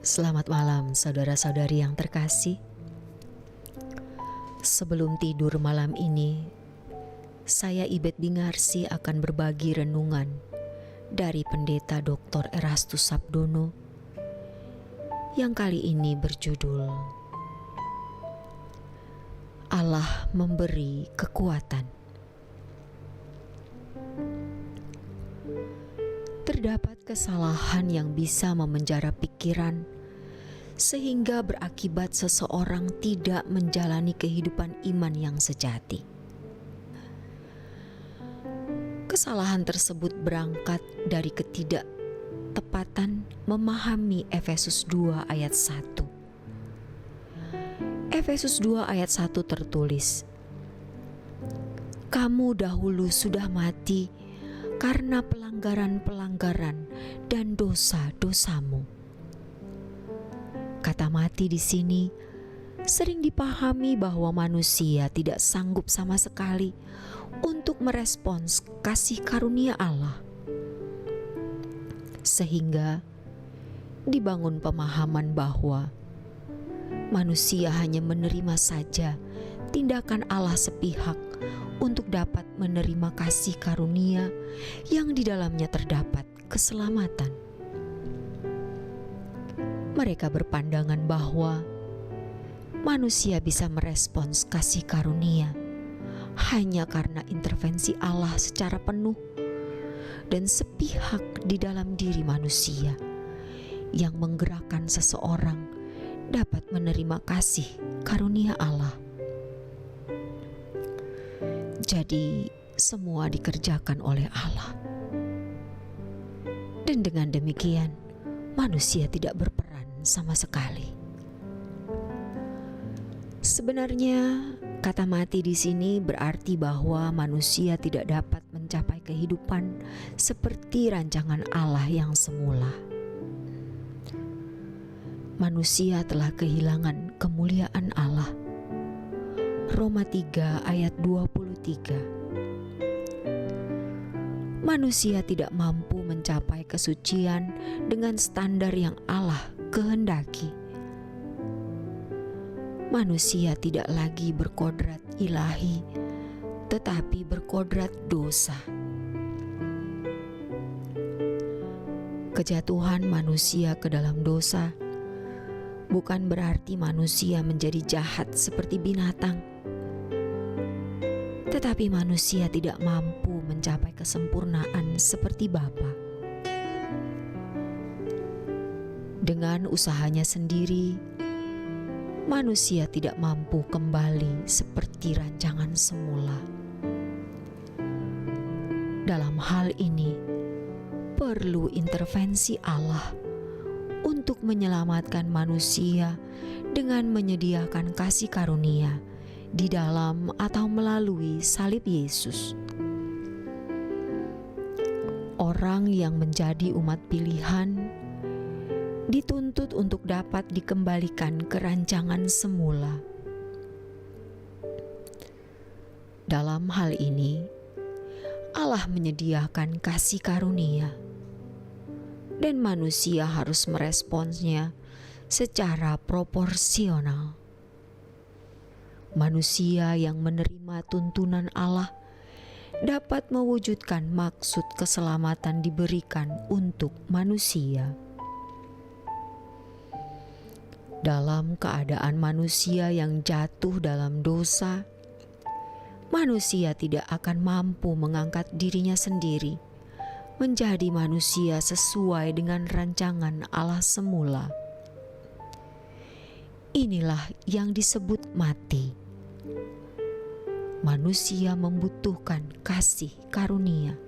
Selamat malam saudara-saudari yang terkasih. Sebelum tidur malam ini, saya Ibet Bingarsi akan berbagi renungan dari Pendeta Dr. Erastus Sabdono yang kali ini berjudul Allah Memberi Kekuatan. Terdapat kesalahan yang bisa memenjara pikiran sehingga berakibat seseorang tidak menjalani kehidupan iman yang sejati. Kesalahan tersebut berangkat dari ketidaktepatan memahami Efesus 2 ayat 1. Efesus 2 ayat 1 tertulis, "Kamu dahulu sudah mati karena pelanggaran-pelanggaran dan dosa-dosamu." Kata mati di sini sering dipahami bahwa manusia tidak sanggup sama sekali untuk merespons kasih karunia Allah. Sehingga dibangun pemahaman bahwa manusia hanya menerima saja tindakan Allah sepihak untuk dapat menerima kasih karunia yang di dalamnya terdapat keselamatan. Mereka berpandangan bahwa manusia bisa merespons kasih karunia hanya karena intervensi Allah secara penuh dan sepihak di dalam diri manusia yang menggerakkan seseorang dapat menerima kasih karunia Allah. Jadi semua dikerjakan oleh Allah. Dan dengan demikian manusia tidak berperan sama sekali. Sebenarnya kata mati di sini berarti bahwa manusia tidak dapat mencapai kehidupan seperti rancangan Allah yang semula. Manusia telah kehilangan kemuliaan Allah. Roma 3 ayat 23. Manusia tidak mampu mencapai kesucian dengan standar yang Allah kehendaki. Manusia tidak lagi berkodrat ilahi, tetapi berkodrat dosa. Kejatuhan manusia ke dalam dosa bukan berarti manusia menjadi jahat seperti binatang, tetapi manusia tidak mampu mencapai kesempurnaan seperti Bapa. Dengan usahanya sendiri, manusia tidak mampu kembali seperti rancangan semula. Dalam hal ini, perlu intervensi Allah untuk menyelamatkan manusia dengan menyediakan kasih karunia di dalam atau melalui salib Yesus. Orang yang menjadi umat pilihan dituntut untuk dapat dikembalikan ke rancangan semula. Dalam hal ini, Allah menyediakan kasih karunia, dan manusia harus meresponsnya secara proporsional. Manusia yang menerima tuntunan Allah dapat mewujudkan maksud keselamatan diberikan untuk manusia. Dalam keadaan manusia yang jatuh dalam dosa, manusia tidak akan mampu mengangkat dirinya sendiri menjadi manusia sesuai dengan rancangan Allah semula. Inilah yang disebut mati. Manusia membutuhkan kasih karunia.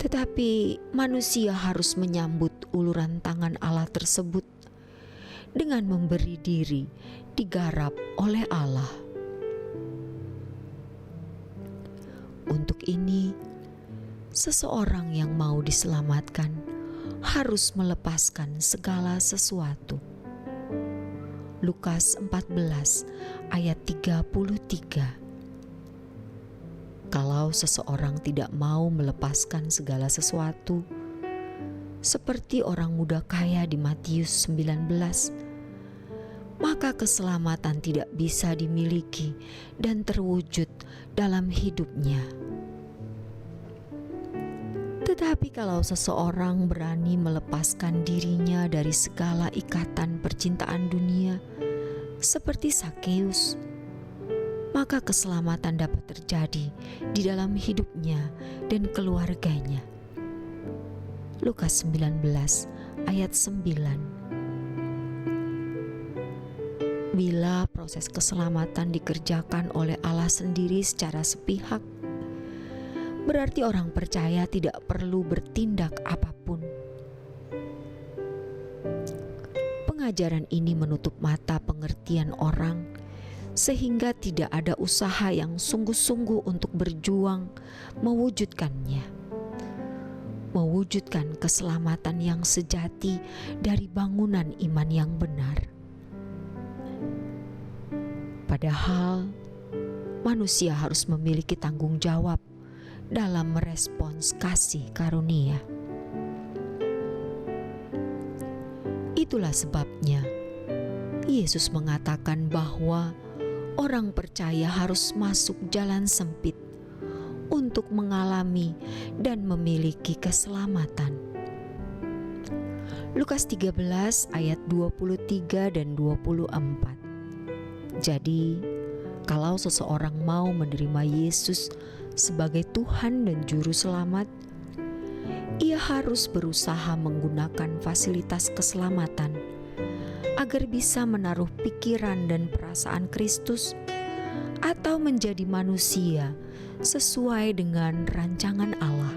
Tetapi manusia harus menyambut uluran tangan Allah tersebut dengan memberi diri digarap oleh Allah. Untuk ini, seseorang yang mau diselamatkan harus melepaskan segala sesuatu. Lukas 14 ayat 33. Kalau seseorang tidak mau melepaskan segala sesuatu, seperti orang muda kaya di Matius 19, maka keselamatan tidak bisa dimiliki dan terwujud dalam hidupnya. Tetapi kalau seseorang berani melepaskan dirinya dari segala ikatan percintaan dunia, seperti Sakeus, maka keselamatan dapat terjadi di dalam hidupnya dan keluarganya. Lukas 19 ayat 9. Bila proses keselamatan dikerjakan oleh Allah sendiri secara sepihak, berarti orang percaya tidak perlu bertindak apapun. Pengajaran ini menutup mata pengertian orang, sehingga tidak ada usaha yang sungguh-sungguh untuk berjuang mewujudkannya. Mewujudkan keselamatan yang sejati dari bangunan iman yang benar. Padahal manusia harus memiliki tanggung jawab dalam merespons kasih karunia. Itulah sebabnya Yesus mengatakan bahwa orang percaya harus masuk jalan sempit untuk mengalami dan memiliki keselamatan. Lukas 13 ayat 23 dan 24. Jadi, kalau seseorang mau menerima Yesus sebagai Tuhan dan Juru Selamat, ia harus berusaha menggunakan fasilitas keselamatan agar bisa menaruh pikiran dan perasaan Kristus atau menjadi manusia sesuai dengan rancangan Allah.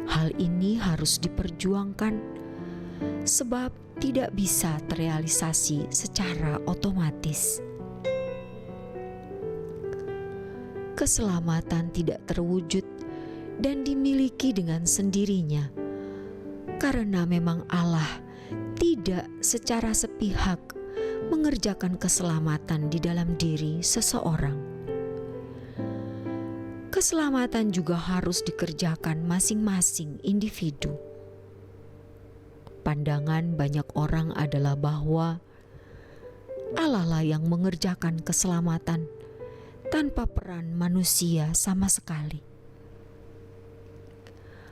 Hal ini harus diperjuangkan sebab tidak bisa terrealisasi secara otomatis. Keselamatan tidak terwujud dan dimiliki dengan sendirinya karena memang Allah tidak secara sepihak mengerjakan keselamatan di dalam diri seseorang. Keselamatan juga harus dikerjakan masing-masing individu. Pandangan banyak orang adalah bahwa Allah lah yang mengerjakan keselamatan tanpa peran manusia sama sekali.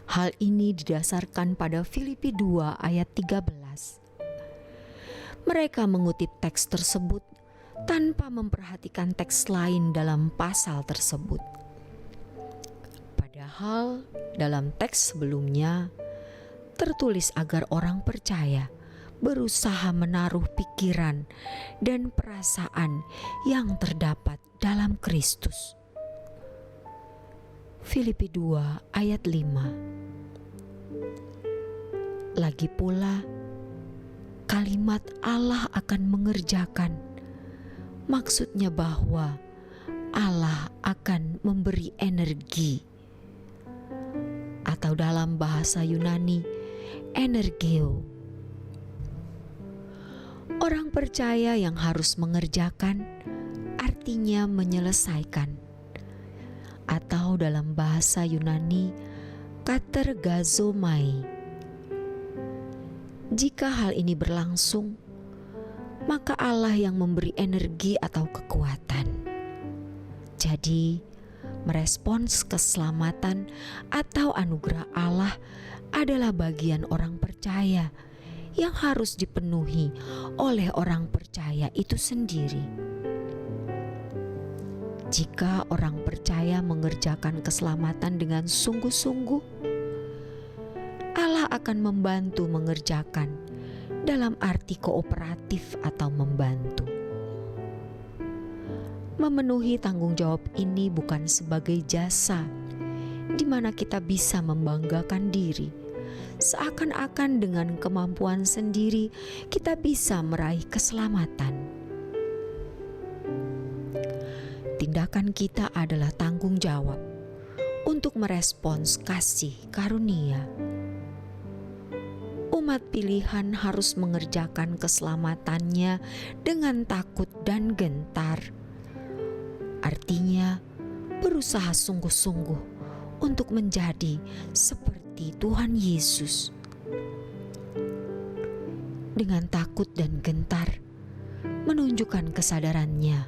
Hal ini didasarkan pada Filipi 2 ayat 13. Mereka mengutip teks tersebut tanpa memperhatikan teks lain dalam pasal tersebut. Padahal dalam teks sebelumnya tertulis agar orang percaya berusaha menaruh pikiran dan perasaan yang terdapat dalam Kristus. Filipi 2 ayat 5. Lagi pula, kalimat Allah akan mengerjakan, maksudnya bahwa Allah akan memberi energi, atau dalam bahasa Yunani, energeo. Orang percaya yang harus mengerjakan artinya menyelesaikan, atau dalam bahasa Yunani, katergazomai. Jika hal ini berlangsung, maka Allah yang memberi energi atau kekuatan. Jadi, merespons keselamatan atau anugerah Allah adalah bagian orang percaya yang harus dipenuhi oleh orang percaya itu sendiri. Jika orang percaya mengerjakan keselamatan dengan sungguh-sungguh, Allah akan membantu mengerjakan dalam arti kooperatif atau membantu. Memenuhi tanggung jawab ini bukan sebagai jasa di mana kita bisa membanggakan diri, seakan-akan dengan kemampuan sendiri kita bisa meraih keselamatan. Tindakan kita adalah tanggung jawab untuk merespons kasih karunia. Umat pilihan harus mengerjakan keselamatannya dengan takut dan gentar. Artinya, berusaha sungguh-sungguh untuk menjadi seperti seperti Tuhan Yesus. Dengan takut dan gentar, menunjukkan kesadarannya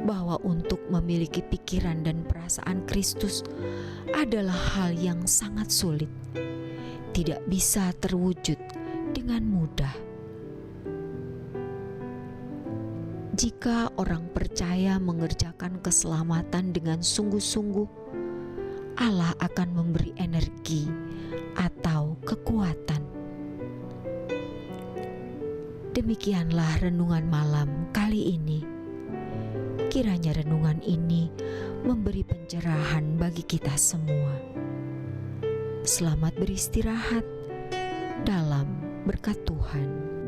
bahwa untuk memiliki pikiran dan perasaan Kristus adalah hal yang sangat sulit, tidak bisa terwujud dengan mudah. Jika orang percaya mengerjakan keselamatan dengan sungguh-sungguh, Allah akan memberi energi atau kekuatan. Demikianlah renungan malam kali ini. Kiranya renungan ini memberi pencerahan bagi kita semua. Selamat beristirahat dalam berkat Tuhan.